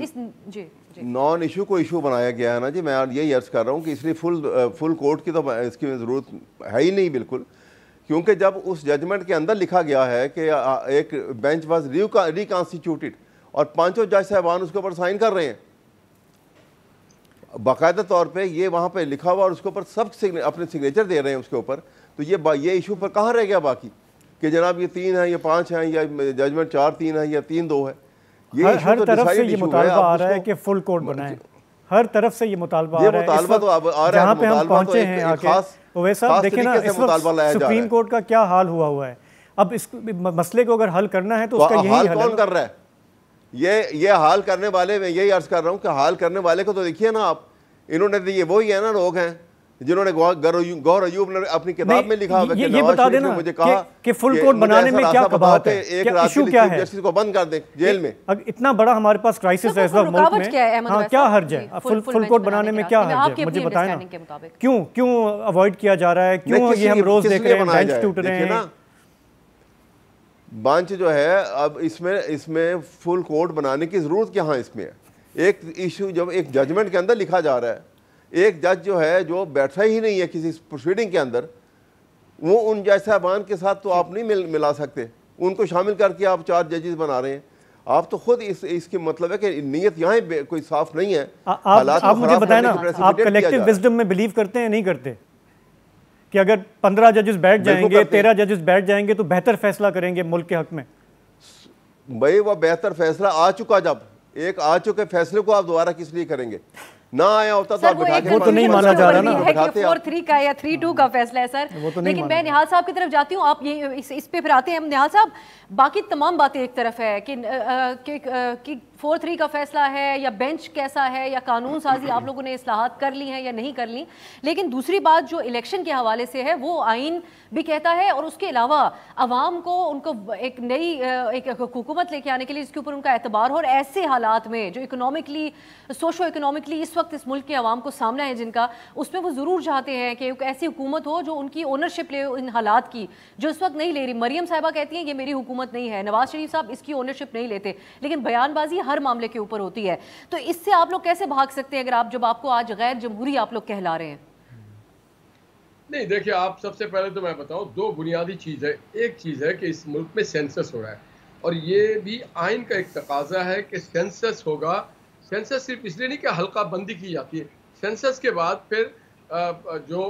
जी नॉन इशू को इशू बनाया गया है ना जी। मैं यही अर्ज कर रहा हूँ कि इसलिए फुल कोर्ट की तो इसकी ज़रूरत है ही नहीं बिल्कुल, क्योंकि जब उस जजमेंट के अंदर लिखा गया है कि एक बेंच वाज रिकॉन्स्टिट्यूटेड और 5 जज साहबान उसके ऊपर साइन कर रहे हैं बाकायदा तौर पे, ये वहाँ पे लिखा हुआ और उसके ऊपर सब अपने सिग्नेचर दे रहे हैं उसके ऊपर, तो ये इशू पर कहाँ रह गया बाकी कि जनाब ये 3 है या 5 है या जजमेंट 4-3 है या 3-2 है। ये हर तरफ से ये मुतालबा आ रहा है कि फुल कोर्ट बनाए, हर तरफ से ये मुतालबा आ रहा है। मुतालबा तो अब आ रहा है, जहाँ पे हम पहुंचे हैं आके वैसा देखे ना, इस वक्त सुप्रीम कोर्ट का क्या हाल हुआ है। अब इस मसले को अगर हल करना है तो उसका यही हल कौन कर रहा है? ये हाल करने वाले, मैं यही अर्ज कर रहा हूँ कि हाल करने वाले को तो देखिए ना आप, इन्होंने ये वही है ना लोग हैं जिन्होंने गौर अयूब ने अपनी किताब में लिखा है ये बता देना मुझे कहा कि फुल कोर्ट बनाने में क्या कबात है, एक इशू क्या है, जस्टिस को बंद कर दे जेल में। इतना बड़ा हमारे पास क्राइसिस है इस वक्त मुल्क में, हाँ क्या हर्ज है फुल कोर्ट बनाने में, क्या हर्ज है मुझे बताए ना, क्यों अवॉइड किया जा रहा है, क्यों ये हम रोज देख रहे हैं बेंच टूट रहे हैं। बेंच जो है अब इसमें फुल कोर्ट बनाने की जरूरत क्या है इसमें? एक इशू जब एक जजमेंट के अंदर लिखा जा रहा है, एक जज जो है जो बैठा ही नहीं है किसी प्रोसीडिंग के अंदर, वो उन जज साहबान के साथ तो आप नहीं मिला सकते, उनको शामिल करके आप 4 जजेस बना रहे हैं। आप तो खुद इसके मतलब है कि नीयत यहाँ कोई साफ नहीं है। आप मुझे बताएं ना, आप कलेक्टिव विजडम में बिलीव करते हैं नहीं करते कि अगर 15 जजेस बैठ जाएंगे, 13 जजेस बैठ जाएंगे तो बेहतर फैसला करेंगे मुल्क के हक में? भाई वो बेहतर फैसला आ चुका, जब एक आ चुके फैसले को आप दोबारा किस लिए करेंगे? ना आया होता तो आप बिठा के, वो तो नहीं माना जा रहा ना, 4-3 का या 3-2 का फैसला है सर। लेकिन मैं निहाल साहब की तरफ जाती हूँ, आप ये इस पे फिर आते हैं। निहाल साहब, बाकी तमाम बातें एक तरफ है कि 4-3 का फैसला है या बेंच कैसा है या कानून साजी आप लोगों ने इस्लाहात कर ली हैं या नहीं कर ली, लेकिन दूसरी बात जो इलेक्शन के हवाले से है वो आइन भी कहता है और उसके अलावा अवाम को उनको एक नई एक हुकूमत लेके आने के लिए जिसके ऊपर उनका एतबार हो, और ऐसे हालात में जो इकोनॉमिकली सोशो इकोनॉमिकली इस वक्त इस मुल्क के अवाम को सामना है जिनका, उसमें वो ज़रूर चाहते हैं कि एक ऐसी हुकूमत हो जो उनकी ओनरशिप ले इन हालात की जो इस वक्त नहीं ले रही। मरियम साहिबा कहती हैं ये मेरी हुकूमत नहीं है, नवाज शरीफ साहब इसकी ओनरशिप नहीं लेते, लेकिन बयानबाजी हर मामले के ऊपर होती है। तो इससे आप लोग कैसे भाग सकते हैं अगर आप जब आपको आज गैर जमहूरी आप लोग कहला रहे हैं? नहीं देखिए, आप सबसे पहले तो मैं बताऊं, 2 बुनियादी चीज़ है। एक चीज़ है कि इस मुल्क में सेंसस हो रहा है और ये भी आइन का एक तकाजा है कि सेंसस होगा। सेंसस सिर्फ इसलिए नहीं कि हल्का बंदी की जाती है, सेंसस के बाद फिर जो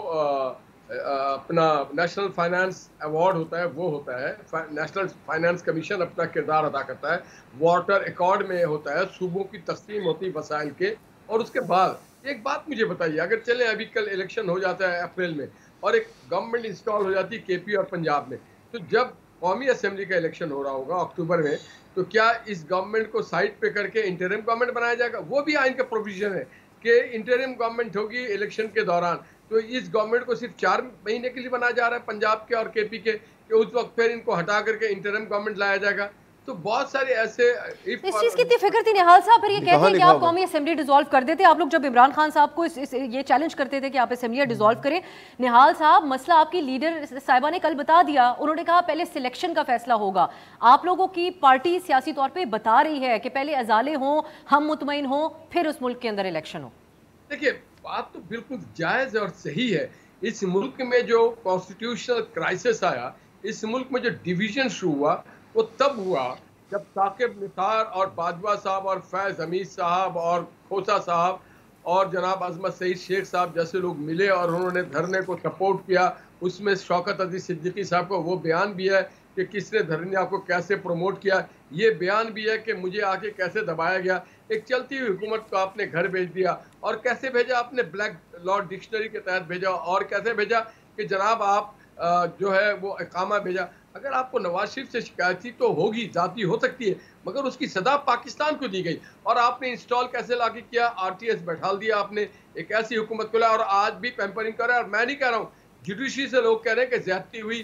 अपना नेशनल फाइनेंस अवार्ड होता है वो होता है, नेशनल फाइनेंस कमीशन अपना किरदार अदा करता है, वाटर अकॉर्ड में होता है, सूबों की तकसीम होती है वसाइल के। और उसके बाद एक बात मुझे बताइए, अगर चले अभी कल इलेक्शन हो जाता है अप्रैल में और एक गवर्नमेंट इंस्टॉल हो जाती है केपी और पंजाब में, तो जब कौमी असेंबली का इलेक्शन हो रहा होगा अक्टूबर में, तो क्या इस गवर्नमेंट को साइड पे करके इंटरिम गवर्नमेंट बनाया जाएगा? वो भी आइन का प्रोविजन है कि इंटरिम गवर्नमेंट होगी इलेक्शन के दौरान, तो इस गवर्नमेंट को सिर्फ 4 महीने के लिए बनाया जा रहा है पंजाब के और केपी के, कि उस वक्त फिर इनको हटा करके इंटरिम गवर्नमेंट लाया जाएगा। तो बहुत सारे ऐसे इस चीज की इतनी फिक्र थी निहाल साहब, फिर ये कहते हैं कि आप कौमी असेंबली डिसॉल्व कर देते। आप लोग जब इमरान खान साहब को ये चैलेंज करते थे कि आप असेंबली डिसॉल्व करें, निहाल साहब मसला आपकी लीडर साहिबा ने कल बता दिया। उन्होंने कहा पहले सिलेक्शन का फैसला होगा। आप लोगों की पार्टी सियासी तौर पर बता रही है कि पहले अजाले हों, हम मुतमईन हों, फिर उस मुल्क के अंदर इलेक्शन हो। देखिए, बात तो बिल्कुल जायज और सही है। इस मुल्क में जो कॉन्स्टिट्यूशनल क्राइसिस आया, इस मुल्क में जो डिवीजन शुरू हुआ, वो तब हुआ जब साकिब निसार और बाजवा साहब और फैज़ हमीद साहब और खोसा साहब और जनाब अजमत सईद शेख साहब जैसे लोग मिले और उन्होंने धरने को सपोर्ट किया। उसमें शौकत अजीज सिद्दीकी साहब को वो बयान भी है कि किसने धरने को कैसे प्रमोट किया, ये बयान भी है कि मुझे आके कैसे दबाया गया। एक चलती हुई हुकूमत को आपने घर भेज दिया, और कैसे भेजा आपने? ब्लैक लॉ डिक्शनरी के तहत भेजा, और कैसे भेजा कि जनाब आप जो है वो इकामा भेजा। अगर आपको नवाज शरीफ से शिकायत थी तो होगी, जाती हो सकती है, मगर उसकी सदा पाकिस्तान को दी गई। और आपने इंस्टॉल कैसे लाके किया? आरटीएस बैठा दिया आपने, एक ऐसी हुकूमत को, और आज भी पैम्परिंग कर रहा है। और मैं नहीं कह रहा हूँ, जुडिशरी से लोग कह रहे हैं कि ज्यादती हुई,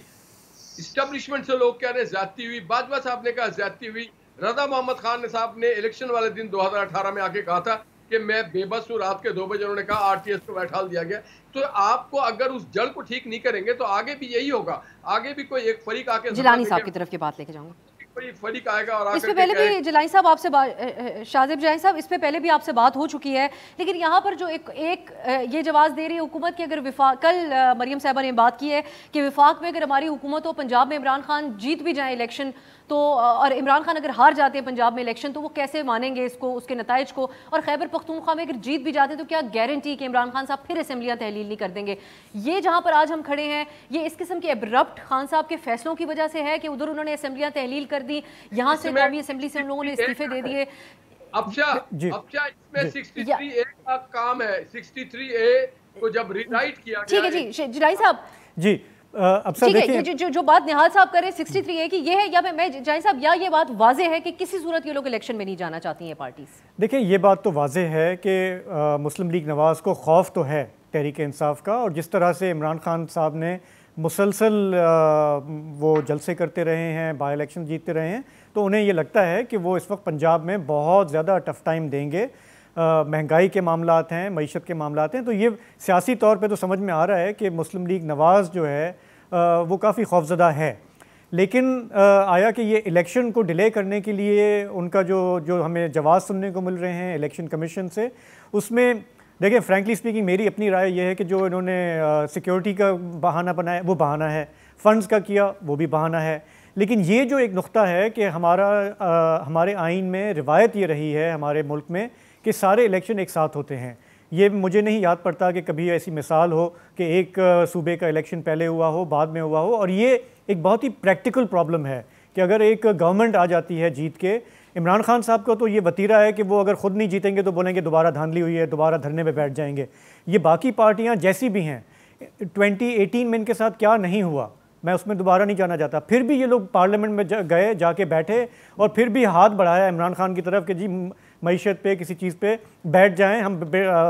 इस्टेब्लिशमेंट से लोग कह रहे हैं ज्यादती हुई, बाजवा साहब ने कहा ज्यादती हुई, रजा मोहम्मद खान साहब ने इलेक्शन वाले दिन 2018 में आके कहा था कि मैं बेबस हूँ, रात के 2 बजे उन्होंने कहा आरटीएस को बैठा दिया गया। तो आपको अगर उस जड़ को ठीक नहीं करेंगे तो आगे भी यही होगा। आगे भी कोई एक फरीक आके जिलानी साहब की तरफ की बात लेके जाऊंगा, कोई फरीक आएगा और इस पे पहले भी जिलानी साहब आपसे शाजिब जिलानी साहब, इस पे पहले भी आपसे बात हो चुकी है, लेकिन यहाँ पर जो एक ये जवाब दे रही है हुकूमत की, अगर विफाक, कल मरियम साहबा ने बात की है कि विफाक में अगर हमारी हुकूमत हो, पंजाब में इमरान खान जीत भी जाए इलेक्शन तो, और इमरान खान अगर हार जाते हैं पंजाब में इलेक्शन तो वो कैसे मानेंगे इसको, उसके नताइज को, और खैबर पख्तूनख्वा में अगर जीत भी जाते हैं तो क्या गारंटी कि इमरान खान साहब फिर असेंबलियाँ तहलील नहीं कर देंगे? ये जहाँ पर आज हम खड़े हैं, ये इस किस्म के एब्रप्ट खान साहब के फैसलों की वजह से है कि उधर उन्होंने असेंबलियाँ तहलील कर दी, यहाँ से कौमी असेंबली से उन लोगों ने इस्तीफे दे दिए। इसमें 63A का काम है, 63A को जब रिराइट किया गया। ठीक है जी जिलानी साहब जी, अब सर देखिए जो बात निहाल साहब कर रहे हैं 63A की, ये है या मैं जानी साहब, या ये बात वाजे है कि किसी सूरत ये लोग इलेक्शन में नहीं जाना चाहती हैं पार्टीज? देखिए, ये बात तो वाजे है कि मुस्लिम लीग नवाज़ को खौफ तो है तहरीक इंसाफ का, और जिस तरह से इमरान खान साहब ने मुसलसल वो जलसे करते रहे हैं, बाई इलेक्शन जीतते रहे हैं, तो उन्हें ये लगता है कि वो इस वक्त पंजाब में बहुत ज़्यादा टफ टाइम देंगे। महंगाई के मामलात हैं, मईशत के मामलात हैं, तो ये सियासी तौर पे तो समझ में आ रहा है कि मुस्लिम लीग नवाज़ जो है वो काफ़ी खौफज़दा है। लेकिन आया कि ये इलेक्शन को डिले करने के लिए उनका जो हमें जवाब सुनने को मिल रहे हैं इलेक्शन कमीशन से, उसमें देखिए फ्रैंकली स्पीकिंग मेरी अपनी राय ये है कि जो इन्होंने सिक्योरिटी का बहाना बनाया वो बहाना है, फ़ंड्स का किया वो भी बहाना है। लेकिन ये जो एक नुक्ता है कि हमारे आइन में रिवायत ये रही है हमारे मुल्क में कि सारे इलेक्शन एक साथ होते हैं। ये मुझे नहीं याद पड़ता कि कभी ऐसी मिसाल हो कि एक सूबे का इलेक्शन पहले हुआ हो, बाद में हुआ हो। और ये एक बहुत ही प्रैक्टिकल प्रॉब्लम है कि अगर एक गवर्नमेंट आ जाती है जीत के, इमरान खान साहब को तो ये वतीरा है कि वो अगर ख़ुद नहीं जीतेंगे तो बोलेंगे दोबारा धांधली हुई है, दोबारा धरने पे बैठ जाएंगे। ये बाकी पार्टियां जैसी भी हैं, 2018 में इनके साथ क्या नहीं हुआ मैं उसमें दोबारा नहीं जाना चाहता, फिर भी ये लोग पार्लियामेंट में गए, जाके बैठे और फिर भी हाथ बढ़ाया इमरान खान की तरफ कि जी मईशत पे किसी चीज़ पे बैठ जाएं, हम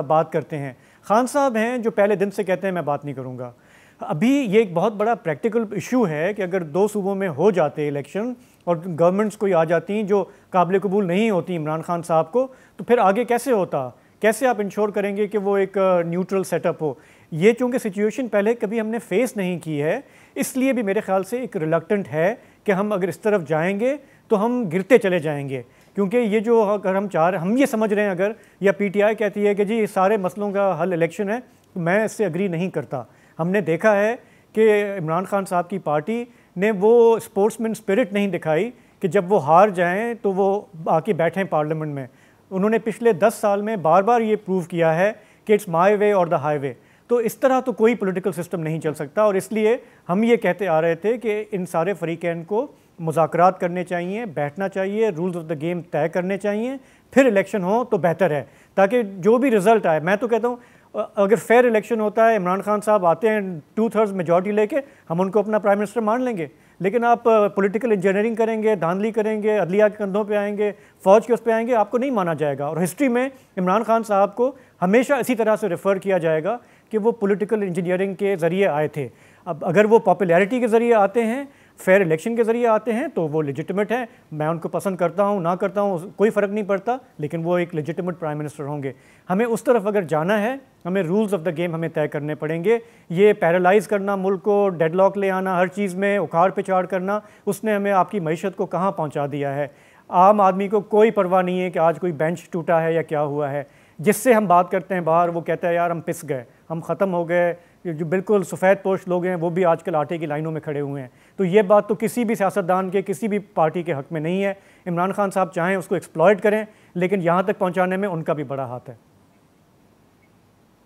बात करते हैं। खान साहब हैं जो पहले दिन से कहते हैं मैं बात नहीं करूँगा। अभी ये एक बहुत बड़ा प्रैक्टिकल इशू है कि अगर 2 सूबों में हो जाते इलेक्शन और गवर्नमेंट्स कोई आ जाती जो काबिल कबूल नहीं होती इमरान खान साहब को, तो फिर आगे कैसे होता, कैसे आप इंश्योर करेंगे कि वो एक न्यूट्रल सेटअप हो? ये चूँकि सिचुएशन पहले कभी हमने फेस नहीं की है, इसलिए भी मेरे ख्याल से एक रिलक्टेंट है कि हम अगर इस तरफ जाएंगे तो हम गिरते चले जाएंगे। क्योंकि ये जो अगर हम ये समझ रहे हैं अगर, या पीटीआई कहती है कि जी सारे मसलों का हल इलेक्शन है, तो मैं इससे अग्री नहीं करता। हमने देखा है कि इमरान खान साहब की पार्टी ने वो स्पोर्ट्समैन स्पिरिट नहीं दिखाई कि जब वो हार जाएं तो वो आके बैठें पार्लियामेंट में। उन्होंने पिछले 10 साल में बार बार ये प्रूव किया है कि इट्स माई वे और द हाईवे। तो इस तरह तो कोई पॉलिटिकल सिस्टम नहीं चल सकता, और इसलिए हम ये कहते आ रहे थे कि इन सारे फरीकैन को मुज़ाकरात करने चाहिए, बैठना चाहिए, रूल्स ऑफ द गेम तय करने चाहिए, फिर इलेक्शन हो तो बेहतर है, ताकि जो भी रिज़ल्ट आए। मैं तो कहता हूँ अगर फेयर इलेक्शन होता है, इमरान खान साहब आते हैं 2/3 मेजॉरिटी लेके, हम उनको अपना प्राइम मिनिस्टर मान लेंगे। लेकिन आप पॉलिटिकल इंजीनियरिंग करेंगे, धांधली करेंगे, अदलिया के कंधों पे आएंगे, फ़ौज के उस पे आएंगे, आपको नहीं माना जाएगा। और हिस्ट्री में इमरान खान साहब को हमेशा इसी तरह से रेफ़र किया जाएगा कि वो पॉलिटिकल इंजीनियरिंग के ज़रिए आए थे। अब अगर वो पॉपुलैरिटी के ज़रिए आते हैं, फेयर इलेक्शन के ज़रिए आते हैं, तो वो लेजिटिमेट है। मैं उनको पसंद करता हूँ ना करता हूँ कोई फ़र्क नहीं पड़ता, लेकिन वो एक लेजिटिमेट प्राइम मिनिस्टर होंगे। हमें उस तरफ अगर जाना है, हमें रूल्स ऑफ द गेम हमें तय करने पड़ेंगे। ये पैरालाइज़ करना, मुल्क को डेडलॉक ले आना, हर चीज़ में उखाड़ पिछाड़ करना, उसने हमें आपकी मईशत को कहाँ पहुँचा दिया है। आम आदमी को कोई परवाह नहीं है कि आज कोई बेंच टूटा है या क्या हुआ है। जिससे हम बात करते हैं बाहर, वो कहता है यार हम पिस गए, हम ख़त्म हो गए। जो बिल्कुल सफ़ेद पोश लोग हैं वो भी आजकल आटे की लाइनों में खड़े हुए हैं। तो ये बात तो किसी भी सियासतदान के, किसी भी पार्टी के हक़ में नहीं है। इमरान खान साहब चाहें उसको एक्सप्लॉइट करें, लेकिन यहाँ तक पहुँचाने में उनका भी बड़ा हाथ है।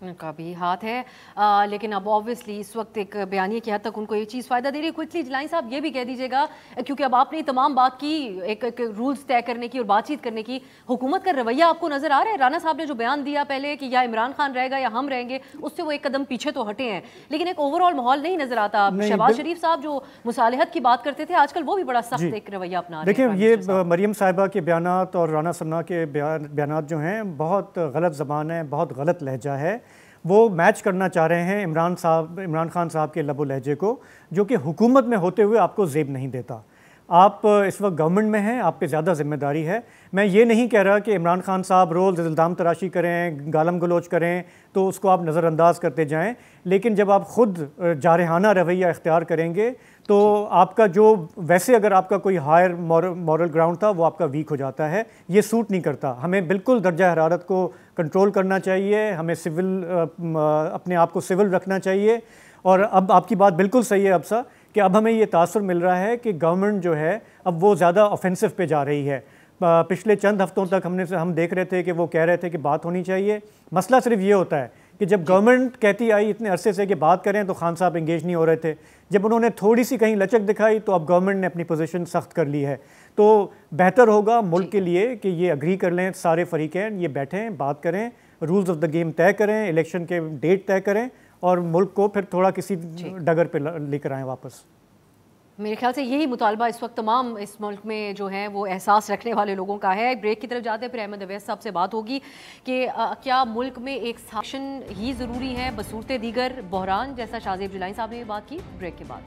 उनका भी हाथ है, लेकिन अब ऑब्वियसली इस वक्त एक बयानी की हद तक उनको ये चीज़ फ़ायदा दे रही है। क्विकली जिलानी साहब ये भी कह दीजिएगा, क्योंकि अब आपने तमाम बात की, एक रूल्स तय करने की और बातचीत करने की, हुकूमत का रवैया आपको नज़र आ रहा है? राना साहब ने जो बयान दिया पहले कि या इमरान खान रहेगा या हम रहेंगे, उससे वो एक कदम पीछे तो हटे हैं, लेकिन एक ओवरऑल माहौल नहीं नज़र आता। शहबाज शरीफ साहब जो मुसालहत की बात करते थे, आजकल वो भी बड़ा सख्त एक रवैया अपना रहे हैं। देखिए, ये मरियम साहिबा के बयानात और राना सन्ना के बयानात जो हैं, बहुत गलत ज़बान है, बहुत गलत लहजा है। वो मैच करना चाह रहे हैं इमरान खान साहब के लबो लहजे को, जो कि हुकूमत में होते हुए आपको ज़ेब नहीं देता। आप इस वक्त गवर्नमेंट में हैं, आप पे ज़्यादा जिम्मेदारी है। मैं ये नहीं कह रहा कि इमरान खान साहब रोज़ इल्ज़ाम तराशी करें, गालम गलोच करें तो उसको आप नज़रअंदाज करते जाएं, लेकिन जब आप ख़ुद जारहाना रवैया इख्तियार करेंगे तो आपका जो वैसे अगर आपका कोई हायर मॉरल ग्राउंड था वो आपका वीक हो जाता है। ये सूट नहीं करता। हमें बिल्कुल दर्जा हरारत को कंट्रोल करना चाहिए, हमें अपने आप को सिविल रखना चाहिए। और अब आपकी बात बिल्कुल सही है अब्सा, कि अब हमें ये तासुर मिल रहा है कि गवर्नमेंट जो है अब वो ज़्यादा ऑफेंसिव पे जा रही है। पिछले चंद हफ्तों तक हम देख रहे थे कि वो कह रहे थे कि बात होनी चाहिए। मसला सिर्फ ये होता है कि जब गवर्नमेंट कहती आई इतने अरसे से कि बात करें तो खान साहब एंगेज नहीं हो रहे थे। जब उन्होंने थोड़ी सी कहीं लचक दिखाई तो अब गवर्नमेंट ने अपनी पोजीशन सख्त कर ली है। तो बेहतर होगा मुल्क के लिए कि ये अग्री कर लें, सारे फरीकैन ये बैठें, बात करें, रूल्स ऑफ द गेम तय करें, इलेक्शन के डेट तय करें और मुल्क को फिर थोड़ा किसी डगर पे लेकर आएँ वापस। मेरे ख्याल से यही मुतालबा इस वक्त तमाम इस मुल्क में जो है वो एहसास रखने वाले लोगों का है। ब्रेक की तरफ जाते हैं, फिर अहमद अवैस साहब से बात होगी कि क्या मुल्क में एक शासन ही ज़रूरी है बसूरते दीगर बहरान, जैसा शाहजेब जिलानी साहब ने बात की। ब्रेक के बाद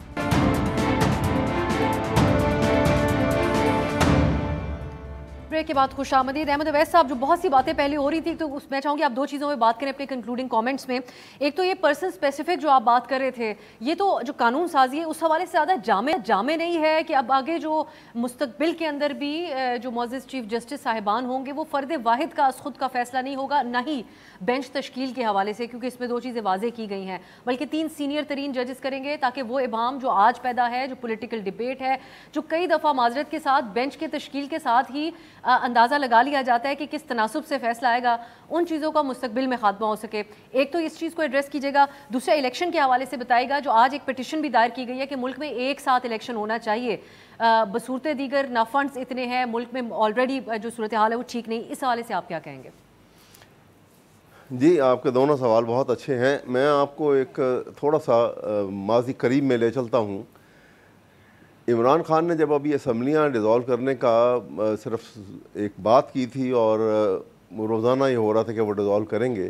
ब्रेक के बाद खुश आमदीद। अहमद अवैस साहब, जो बहुत सी बातें पहले हो रही थी, तो उसमें चाहूँगी आप दो चीज़ों में बात करें अपने कंक्लूडिंग कमेंट्स में। एक तो ये पर्सन स्पेसिफिक जो आप बात कर रहे थे, ये तो जो कानून साजी है उस हवाले से ज़्यादा जामे नहीं है कि अब आगे जो मुस्तकबिल के अंदर भी जो मुअज़्ज़िज़ चीफ जस्टिस साहिबान होंगे वो फ़र्द वाहिद का खुद का फैसला नहीं होगा, ना ही बेंच तश्कील के हवाले से, क्योंकि इसमें दो चीज़ें वाज़े की गई हैं, बल्कि 3 सीनियर तरीन जजेस करेंगे, ताकि वो इबाम जो आज पैदा है, जो पोलिटिकल डिबेट है, जो कई दफ़ा माजरत के साथ बेंच के तश्कील के साथ ही अंदाज़ा लगा लिया जाता है कि किस तनासुब से फैसला आएगा, उन चीज़ों का मुस्तकबिल में खात्मा हो सके। एक तो इस चीज़ को एड्रेस कीजिएगा। दूसरा, इलेक्शन के हवाले से बताएगा, जो आज एक पिटिशन भी दायर की गई है कि मुल्क में एक साथ इलेक्शन होना चाहिए। बसूरते दीगर ना फंड्स इतने हैं, मुल्क में ऑलरेडी जो सूरत हाल है वो ठीक नहीं। इस हवाले से आप क्या कहेंगे? जी, आपके दोनों सवाल बहुत अच्छे हैं। मैं आपको एक थोड़ा सा माजी करीब में ले चलता हूँ। इमरान खान ने जब अभी असम्बलियाँ डिज़ोल्व करने का सिर्फ एक बात की थी और रोज़ाना ही हो रहा था कि वो डिज़ोल्व करेंगे,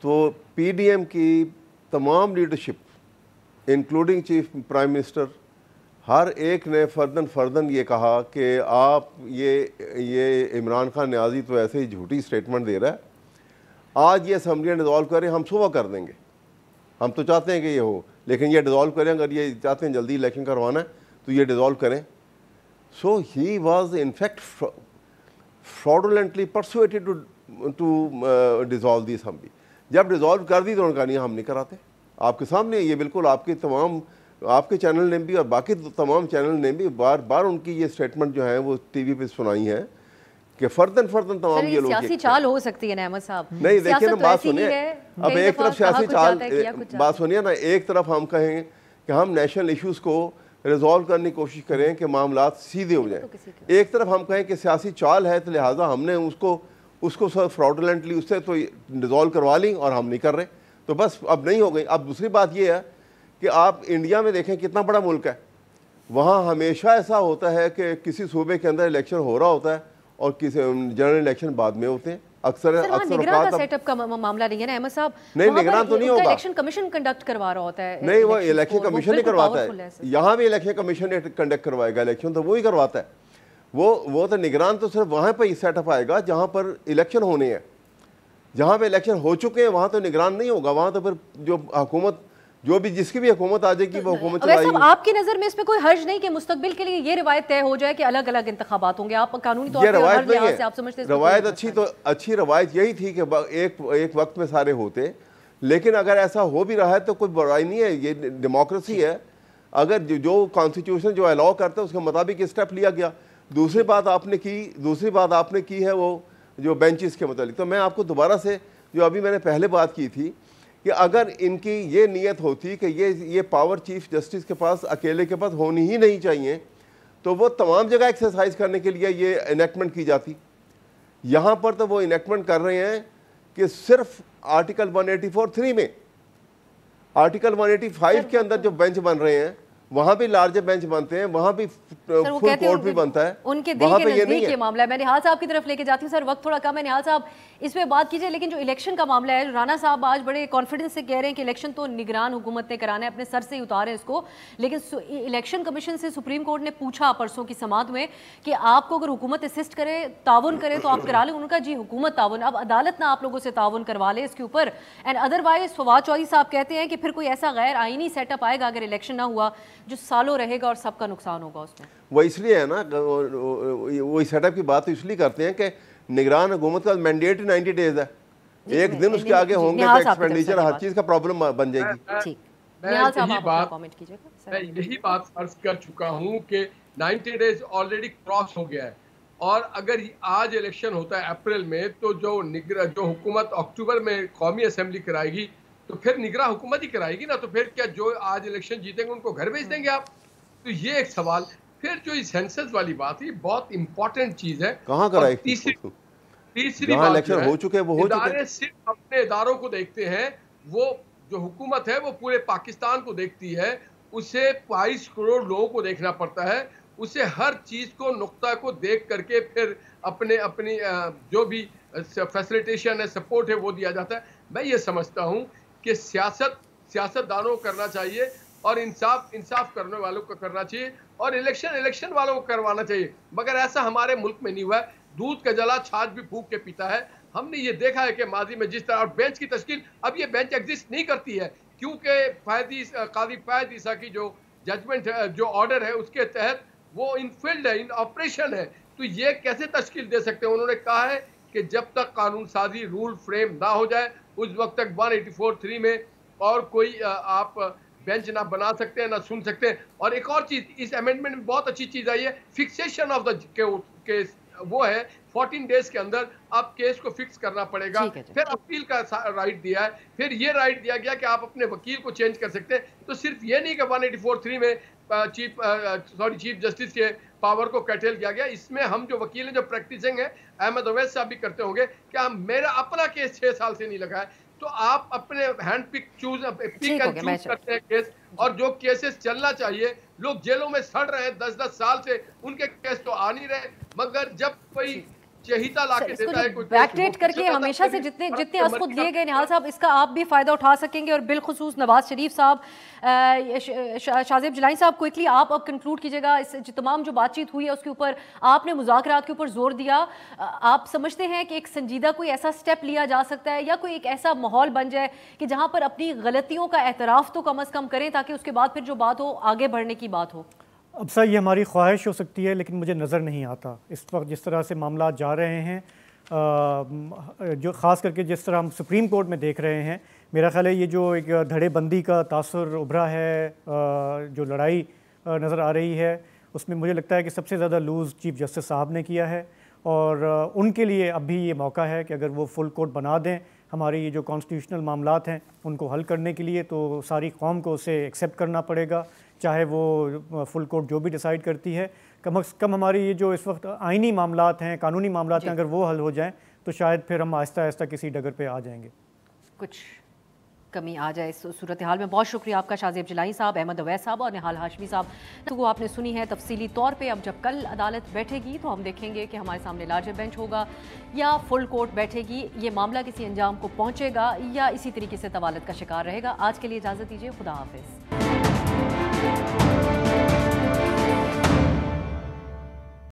तो पीडीएम की तमाम leadership including chief prime minister, हर एक ने फ़र्दन ये कहा कि आप ये इमरान खान न्याजी तो ऐसे ही झूठी स्टेटमेंट दे रहा है, आज ये असम्बलियाँ डिज़ोल्व करें, हम सुबह कर देंगे। हम तो चाहते हैं कि ये हो, लेकिन ये डिज़ोल्व करें, अगर ये चाहते हैं जल्दी इलेक्शन करवाना है तो ये डिज़ोल्व करें। So he was in fact fraudulently persuaded to dissolve the assembly. जब डिज़ोल्व कर दी तो उन्होंने कहा नहीं, हम नहीं कराते। आपके सामने ये बिल्कुल आपके चैनल ने भी और बाकी तमाम चैनल ने भी बार बार उनकी ये स्टेटमेंट जो है वो टीवी पे सुनाई है कि फर्दन तमाम ये लोग सियासी चाल हो सकती है अहमद साहब। नहीं, देखिए ना, बात सुनिए। अब एक तरफ सियासी चाल, बात सुनिए ना, एक तरफ हम कहें कि हम नेशनल इश्यूज़ को रिजॉल्व करने की कोशिश करें कि मामलात सीधे हो जाएं, एक तरफ हम कहें कि सियासी चाल है तो लिहाजा हमने उसको फ्रॉडुलेंटली उससे तो रिजॉल्व करवा ली और हम नहीं कर रहे, तो बस अब नहीं हो गई। अब दूसरी बात ये है कि आप इंडिया में देखें कितना बड़ा मुल्क है, वहाँ हमेशा ऐसा होता है कि किसी सूबे के अंदर इलेक्शन हो रहा होता है और किसी जनरल इलेक्शन बाद में होते हैं। अक्सर सेटअप का मामला नहीं है ना अहमद साहब? नहीं, निगरान तो नहीं होगा, इलेक्शन कमीशन कंडक्ट करवा रहा होता है। नहीं, वो इलेक्शन कमीशन नहीं करवाता है, यहाँ भी इलेक्शन कमीशन कंडक्ट करवाएगा इलेक्शन, तो वो ही करवाता है। वो तो निगरान तो सिर्फ वहाँ पर ही सेटअप आएगा जहाँ पर इलेक्शन होने हैं। जहाँ पे इलेक्शन हो चुके हैं वहाँ तो निगरान नहीं होगा, वहाँ तो फिर जो हुकूमत जो भी जिसकी भी हुकूमत आ जाएगी वो हुकूमत चलाएगी। आपकी नजर में इसमें कोई हर्ज नहीं कि मुस्तकबिल के लिए ये रिवायत तय हो जाए कि अलग अलग इंतखाबात होंगे? आप कानूनी तौर पर हर लिहाज से आप समझते हैं रवायत अच्छी रवायत यही थी कि एक वक्त में सारे होते, लेकिन अगर ऐसा हो भी रहा है तो कोई बुराई नहीं है, ये डेमोक्रेसी है। अगर जो कॉन्स्टिट्यूशन जो अलाउ करता है उसके मुताबिक स्टेप लिया गया। दूसरी बात आपने की है वो जो बेंचेस के मतलब, तो मैं आपको दोबारा से जो अभी मैंने पहले बात की थी कि अगर इनकी ये नीयत होती कि ये पावर चीफ जस्टिस के पास अकेले के पास होनी ही नहीं चाहिए, तो वो तमाम जगह एक्सरसाइज करने के लिए ये इनेक्टमेंट की जाती। यहाँ पर तो वो इनेक्टमेंट कर रहे हैं कि सिर्फ आर्टिकल 184(3) में, आर्टिकल 185 के अंदर जो बेंच बन रहे हैं वहां भी लार्जर बेंच बनते हैं, वहां भी फुल कोर्ट भी बनता है, उनके दिल के नजदीक ये मामला है। मैं निहाल साहब की तरफ लेके जाती हूँ सर, वक्त थोड़ा कम है। निहाल साहब इस पे बात कीजिए, लेकिन जो इलेक्शन का मामला है, राना साहब आज बड़े कॉन्फिडेंस से कह रहे हैं कि इलेक्शन तो निगरान हुकूमत ने कराना है, अपने सर से ही उतारे इसको, लेकिन इलेक्शन कमीशन से सुप्रीम कोर्ट ने पूछा परसों की समाअत में कि आपको अगर हुकूमत असिस्ट करे, ताउन करे तो आप करा लें। उनका जी हुकूमत ताउन, अब अदालत ना आप लोगों से ताउन करवा ले इसके ऊपर, एंड अदरवाइज फवाद चौधरी साहब कहते हैं कि फिर कोई ऐसा गैर आईनी सेटअप आएगा अगर इलेक्शन ना हुआ जो सालों रहेगा और सबका नुकसान होगा उसमें। वो इसलिए है ना, वो सेटअप की बात तो इसलिए करते हैं कि निगरान हुकूमत का मैंडेट 90 डेज है, एक दिन उसके आगे होंगे तो एक्सपेंडिचर हर चीज का प्रॉब्लम बन जाएगी। मैं यही बात अर्ज कर चुका हूँ कि 90 डेज ऑलरेडी क्रॉस हो गया है, और अगर आज इलेक्शन होता है अप्रैल में, तो जो हुकूमत अक्टूबर में कौमी असेंबली कराएगी तो फिर निगरान हुकूमत ही कराएगी ना, तो फिर क्या जो आज इलेक्शन जीतेंगे उनको घर भेज देंगे आप? तो ये एक सवाल। फिर जो सेंसस वाली बात है बहुत इंपॉर्टेंट चीज है। कहाँ कराएगी? तीसरी बात इलेक्शन हो चुके हैं, वो हो चुके हैं। सिर्फ अपने इदारों को देखते हैं, वो जो हुकूमत है वो पूरे पाकिस्तान को देखती है, उसे 22 करोड़ लोगों को देखना पड़ता है, उसे हर चीज को नुक्ता को देख करके फिर अपनी जो भी फैसिलिटेशन है, सपोर्ट है, वो दिया जाता है। मैं ये समझता हूँ कि सियासतदानों को करना चाहिए और इंसाफ करने वालों को करना चाहिए, और इलेक्शन वालों को करवाना चाहिए, मगर ऐसा हमारे मुल्क में नहीं हुआ है। दूध का जला छाछ भी फूंक के पीता है। हमने ये देखा है कि माजी में जिस तरह, और बेंच की तश्कील, अब ये बेंच एग्जिस्ट नहीं करती है क्योंकि काजी फैद ईसा की जो जजमेंट है, जो ऑर्डर है, उसके तहत वो इन फील्ड है, इन ऑपरेशन है। तो ये कैसे तश्कील दे सकते हैं? उन्होंने कहा है कि जब तक कानून साजी रूल फ्रेम ना हो जाए उस वक्त तक 184(3) में और कोई आप बेंच ना बना सकते हैं, ना सुन सकते हैं। और एक और चीज इस अमेंडमेंट में बहुत अच्छी चीज आई है, फिक्सेशन ऑफ द केस, वो है 14 डेज के अंदर आप केस को फिक्स करना पड़ेगा। फिर अपील का राइट दिया है, फिर ये राइट दिया गया कि आप अपने वकील को चेंज कर सकते हैं। तो सिर्फ ये नहीं कि 184(3) में चीफ जस्टिस के पावर को कैटेल किया गया, इसमें हम जो वकील हैं, जो प्रैक्टिसिंग है, अहमद अवैस साहब भी करते होंगे कि हम, मेरा अपना केस 6 साल से नहीं लगा है, तो आप अपने हैंड पिक चूज करते हैं केस, और जो केसेस चलना चाहिए, लोग जेलों में सड़ रहे हैं 10-10 साल से, उनके केस तो आ नहीं रहे, मगर जब कोई चहिता लाके देता है, कोई बैकडेट करके हमेशा से जितने असकुद लिए गए निहाल साहब, इसका आप भी फायदा उठा सकेंगे, और बिलखुसूस नवाज शरीफ साहब, शाहजेब जिलानी साहब, क्विकली आप अब कंक्लूड कीजिएगा। इस तमाम जो बातचीत हुई है उसके ऊपर आपने मुज़ाकरात के ऊपर जोर दिया, आप समझते हैं कि एक संजीदा कोई ऐसा स्टेप लिया जा सकता है, या कोई एक ऐसा माहौल बन जाए कि जहां पर अपनी गलतियों का एतराफ़ तो कम अज़ कम करें, ताकि उसके बाद फिर जो बात हो आगे बढ़ने की बात हो? अब सर ये हमारी ख्वाहिश हो सकती है, लेकिन मुझे नज़र नहीं आता इस वक्त जिस तरह से मामला जा रहे हैं, जो ख़ास करके जिस तरह हम सुप्रीम कोर्ट में देख रहे हैं। मेरा ख्याल है ये जो एक धड़ेबंदी का तासुर उभरा है, जो लड़ाई नज़र आ रही है, उसमें मुझे लगता है कि सबसे ज़्यादा लूज़ चीफ जस्टिस साहब ने किया है, और उनके लिए अभी ये मौका है कि अगर वो फुल कोर्ट बना दें हमारे ये जो कॉन्स्टिट्यूशनल मामलात हैं उनको हल करने के लिए, तो सारी कौम को उसे एक्सेप्ट करना पड़ेगा, चाहे वो फुल कोर्ट जो भी डिसाइड करती है। कम से कम हमारी ये जो इस वक्त आइनी मामलात हैं, कानूनी मामलात हैं, अगर वो हल हो जाएं तो शायद फिर हम आहिस्ता आहिस्ता किसी डगर पे आ जाएंगे, कुछ कमी आ जाए इस सूरत हाल में। बहुत शुक्रिया आपका शाहजेब जिलानी साहब, अहमद अवैस साहब और निहाल हाशमी साहब। तो वो आपने सुनी है तफसीली तौर पे। अब जब कल अदालत बैठेगी तो हम देखेंगे कि हमारे सामने लार्जर बेंच होगा या फुल कोर्ट बैठेगी, ये मामला किसी अंजाम को पहुँचेगा या इसी तरीके से तवालत का शिकार रहेगा। आज के लिए इजाज़त दीजिए, खुदा हाफिज़।